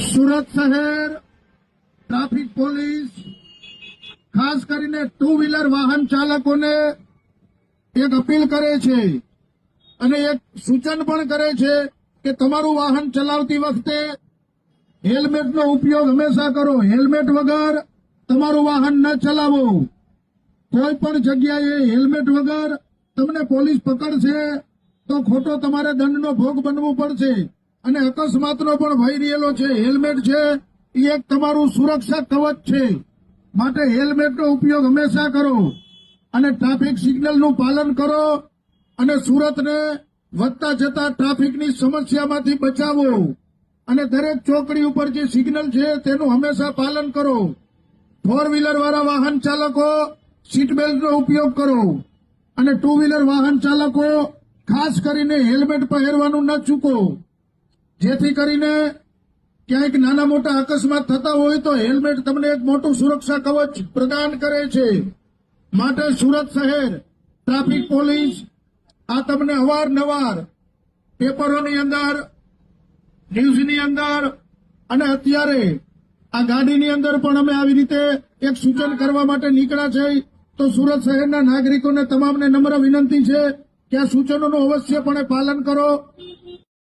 સુરત શહેર traffic police ખાસ કરીને ટુ વ્હીલર વાહન ચાલકોને એક અપીલ કરે છે અને એક સૂચન પણ કરે છે કે તમારું વાહન ચલાવતી વખતે હેલ્મેટનો ઉપયોગ હંમેશા કરો. હેલ્મેટ વગર તમારું વાહન ન ચલાવો. કોઈ પણ જગ્યાએ હેલ્મેટ વગર તમને પોલીસ પકડશે તો ખોટો તમારે દંડનો ભોગ બનવું પડશે અને અકસ્માતનો પણ ભય રહેલો છે. હેલ્મેટ છે એ એક તમારું સુરક્ષા કવચ છે, માટે હેલ્મેટનો ઉપયોગ હંમેશા કરો અને ટ્રાફિક સિગ્નલનું પાલન કરો અને સુરતને વધતા જતા ટ્રાફિકની સમસ્યામાંથી બચાવો અને દરેક ચોકડી ઉપર જે સિગ્નલ છે તેનું હંમેશા પાલન કરો. ફોર વ્હીલર વાળા વાહન ચાલકો સીટ બેલ્ટનો ઉપયોગ કરો અને ટુ વ્હીલર વાહન ચાલકો ખાસ કરીને હેલ્મેટ પહેરવાનું ન ચૂકો, જેથી કરીને ક્યાંક નાના મોટા અકસ્માત થતા હોય તો હેલ્મેટ તમને એક મોટું સુરક્ષા કવચ પ્રદાન કરે છે. માટે સુરત શહેર ટ્રાફિક પોલીસ આ તમને અવારનવાર પેપરોની અંદર, ન્યૂઝની અંદર અને અત્યારે આ ગાડીની અંદર પણ અમે આવી રીતે એક સૂચન કરવા માટે નીકળ્યા છે. તો સુરત શહેરના નાગરિકોને તમામને નમ્ર વિનંતી છે કે આ સૂચનોનું અવશ્યપણે પાલન કરો.